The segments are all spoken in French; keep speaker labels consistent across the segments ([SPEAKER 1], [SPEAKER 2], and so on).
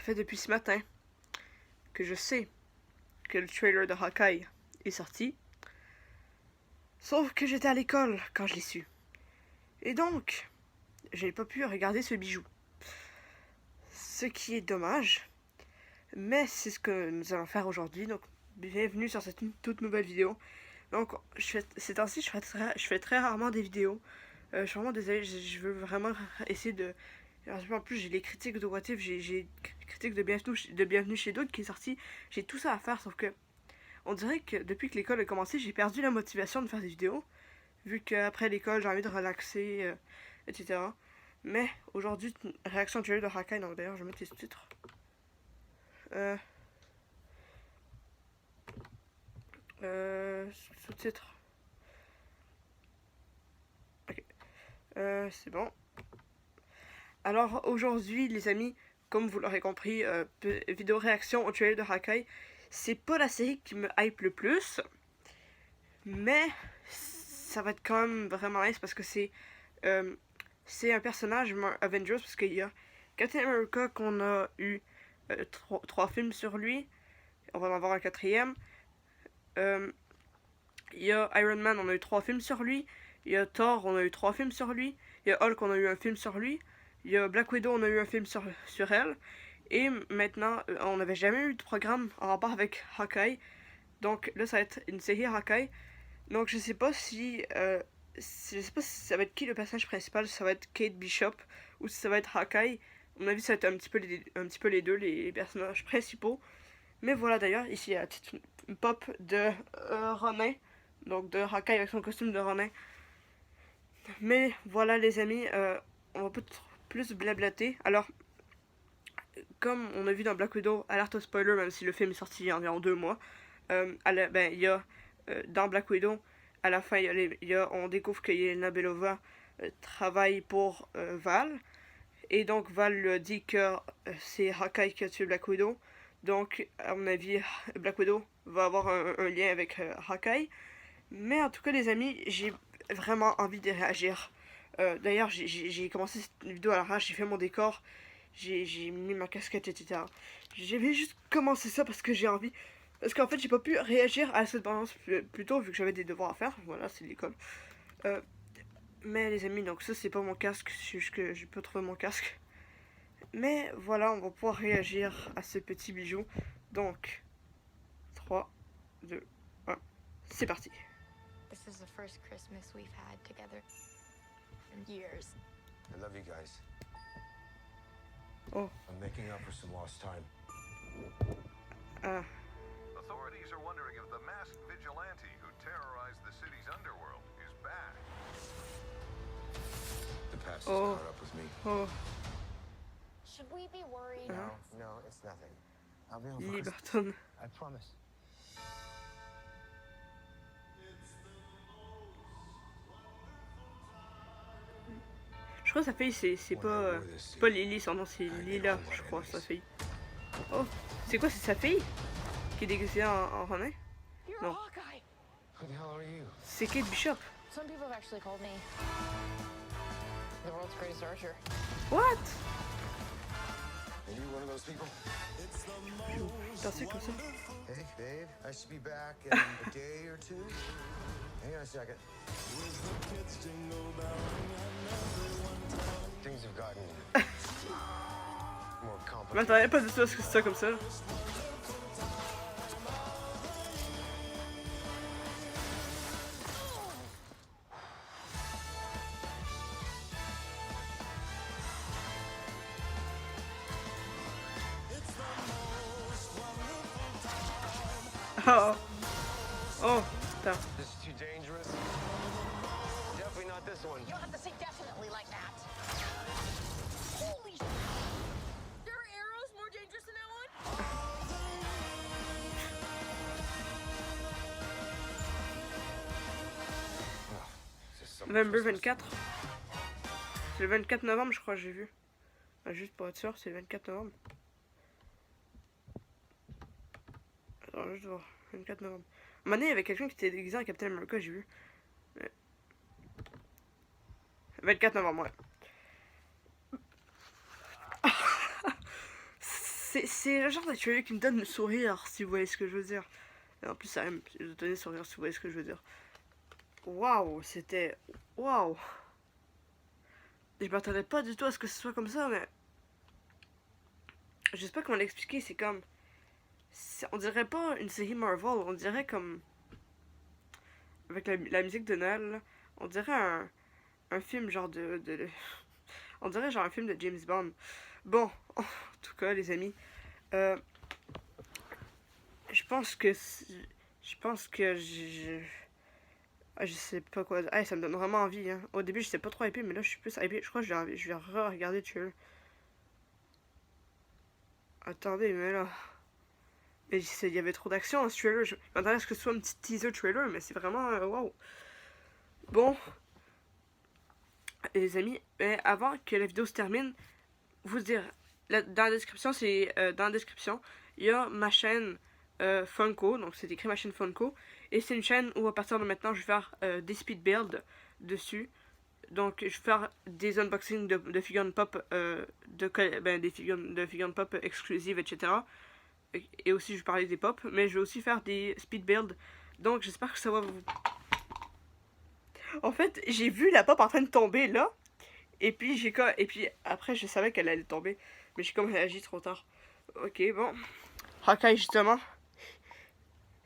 [SPEAKER 1] fait depuis ce matin que je sais que le trailer de Hawkeye est sorti. Sauf que j'étais à l'école quand je l'ai su. Et donc, je n'ai pas pu regarder ce bijou. Ce qui est dommage. Mais c'est ce que nous allons faire aujourd'hui. Donc, bienvenue sur cette toute nouvelle vidéo. Donc, ces temps-ci, je fais très rarement des vidéos. Je suis vraiment désolée, je veux vraiment essayer de... En plus, j'ai les critiques de What If, j'ai critiques de Bienvenue chez Doug qui est sorti. J'ai tout ça à faire, sauf que on dirait que depuis que l'école a commencé, j'ai perdu la motivation de faire des vidéos. Vu qu'après l'école, j'ai envie de relaxer, etc. Mais aujourd'hui, réaction de Hawkeye, donc d'ailleurs, je vais mettre les sous-titres. Sous-titres. Ok. C'est bon. Alors aujourd'hui, les amis, comme vous l'aurez compris, vidéo réaction au trailer de Hawkeye. C'est pas la série qui me hype le plus, mais ça va être quand même vraiment nice parce que c'est un personnage Avengers, parce qu'il y a Captain America qu'on a eu 3 films sur lui, on va en avoir un 4e. Il y a Iron Man, on a eu 3 films sur lui. Il y a Thor, on a eu 3 films sur lui. Il y a Hulk, on a eu un film sur lui. Il y a Black Widow, on a eu un film sur elle. Et maintenant, on n'avait jamais eu de programme en rapport avec Hawkeye. Donc là, ça va être une série Hawkeye. Donc je sais pas si ça va être qui le personnage principal, si ça va être Kate Bishop ou si ça va être Hawkeye. À mon avis, ça va être un petit peu les deux, les personnages principaux. Mais voilà, d'ailleurs, ici il y a une pop de Ronin. Donc de Hawkeye avec son costume de Ronin. Mais voilà les amis, on va pas plus blablater. Alors, comme on a vu dans Black Widow, alerte au spoiler, même si le film est sorti il y a environ 2 mois, il y a dans Black Widow, à la fin, on découvre que Yelena Belova travaille pour Val. Et donc Val lui a dit que c'est Hawkeye qui a tué Black Widow. Donc, à mon avis, Black Widow va avoir un lien avec Hawkeye. Mais en tout cas, les amis, j'ai vraiment envie de réagir. D'ailleurs, j'ai commencé cette vidéo à l'arrache, j'ai fait mon décor, j'ai mis ma casquette, etc. J'avais juste commencé ça parce que j'ai envie. Parce qu'en fait, j'ai pas pu réagir à cette balance plus tôt, vu que j'avais des devoirs à faire. Voilà, c'est l'école. Mais les amis, donc ça, c'est pas mon casque, c'est juste que j'ai pas trouvé mon casque. Mais voilà, on va pouvoir réagir à ce petit bijou. Donc, 3, 2, 1, c'est parti.
[SPEAKER 2] This is the first Christmas we've had together in years.
[SPEAKER 3] I love you guys.
[SPEAKER 1] Oh.
[SPEAKER 3] I'm making up for some lost time.
[SPEAKER 4] Authorities are wondering if the masked vigilante who terrorized the city's underworld is back.
[SPEAKER 3] The past has
[SPEAKER 1] Oh.
[SPEAKER 3] caught up with me.
[SPEAKER 1] Oh.
[SPEAKER 2] Should we be worried?
[SPEAKER 3] No, it's nothing. I'll be home for Christmas.
[SPEAKER 1] Liberton.
[SPEAKER 3] I promise.
[SPEAKER 1] Je crois que sa fille, c'est pas Lily, son nom c'est Lila, je crois, sa fille. Oh, c'est quoi, c'est sa fille qui est déguisée en Ronin?
[SPEAKER 2] You're
[SPEAKER 1] No.
[SPEAKER 2] Hawkeye.
[SPEAKER 3] Who the hell are you?
[SPEAKER 1] C'est Kate Bishop.
[SPEAKER 2] Some people have actually called me the world's greatest archer.
[SPEAKER 1] What?
[SPEAKER 3] Are you one of those people?
[SPEAKER 1] Dansé comme ça.
[SPEAKER 3] Hey, babe, I should be back in a day or two. Hang on a second. Things have gotten more
[SPEAKER 1] Je
[SPEAKER 3] complicated.
[SPEAKER 1] m'attendais pas du tout à ce que c'est ça comme ça. Oh. Oh, putain.
[SPEAKER 3] This is too dangerous. Definitely not this one.
[SPEAKER 2] You don't have to say definitely like that. Holy sh**. There are arrows more dangerous than that one?
[SPEAKER 3] Is this some
[SPEAKER 1] November
[SPEAKER 3] Christmas?
[SPEAKER 1] 24. C'est le 24 novembre, je crois, j'ai vu. Ah, juste pour être sûr, c'est le 24 novembre. Attends, juste voir. 24 novembre. À un moment donné, il y avait quelqu'un qui était déguisé en Captain America, j'ai vu. 24 novembre, ouais. C'est le genre de trailer qui me donne le sourire, si vous voyez ce que je veux dire. Et en plus, ça va me donner le sourire, si vous voyez ce que je veux dire. Waouh, c'était... Waouh. Je m'attendais pas du tout à ce que ce soit comme ça, mais... Je sais pas comment l'expliquer, c'est comme... On dirait pas une série Marvel, on dirait comme... Avec la musique de Noël, là, on dirait un film genre on dirait genre un film de James Bond. Bon, en tout cas, les amis, je pense que je sais pas quoi dire. Hey, ça me donne vraiment envie, hein. Au début, je sais pas trop hypé, mais là, je suis plus hypé. Je crois que je vais re-regarder le trailer. Attendez, mais là... Mais il y avait trop d'action dans ce trailer. Je m'attendais à ce que ce soit un petit teaser trailer, mais c'est vraiment... wow. Bon. Les amis, mais avant que la vidéo se termine, vous dire... dans la description, dans la description, il y a ma chaîne Funko. Donc c'est écrit ma chaîne Funko. Et c'est une chaîne où à partir de maintenant, je vais faire des speed builds dessus. Donc je vais faire des unboxings de figurines pop, des figurines pop exclusives, etc. Et aussi je vais parler des pop, mais je vais aussi faire des speed builds. Donc j'espère que ça va vous... En fait, j'ai vu la pop en train de tomber là. Et puis après je savais qu'elle allait tomber. Mais j'ai comme réagi trop tard. Ok, bon. Hawkeye justement.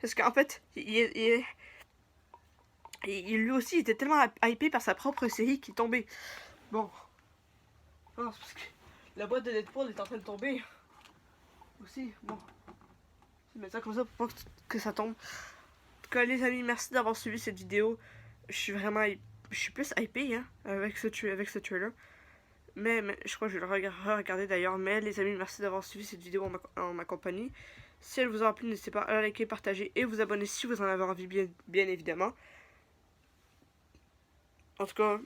[SPEAKER 1] Parce qu'en fait, lui aussi était tellement hypé par sa propre série qu'il tombait. Bon. Non, c'est parce que la boîte de Deadpool est en train de tomber. Aussi, bon. Je vais mettre ça comme ça pour pas que ça tombe. En tout cas, les amis, merci d'avoir suivi cette vidéo. Je suis vraiment... Je suis plus hypé, hein, avec ce trailer. Mais je crois que je vais le regarder d'ailleurs. Mais les amis, merci d'avoir suivi cette vidéo en ma compagnie. Si elle vous aura plu, n'hésitez pas à la liker, partager et vous abonner si vous en avez envie, bien évidemment. En tout cas,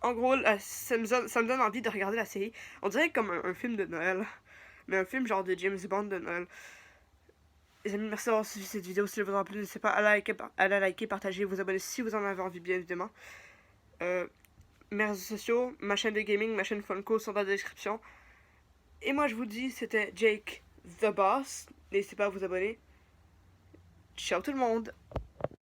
[SPEAKER 1] en gros, ça me donne envie de regarder la série. On dirait comme un film de Noël. Mais un film genre de James Bond de Noël. Les amis, merci d'avoir suivi cette vidéo. Si elle vous aura plu, n'hésitez pas à la liker, partager, vous abonner si vous en avez envie, bien évidemment. Mes réseaux sociaux, ma chaîne de gaming, ma chaîne Funko sont dans la description. Et moi, je vous dis, c'était Jake the Boss. N'hésitez pas à vous abonner. Ciao tout le monde!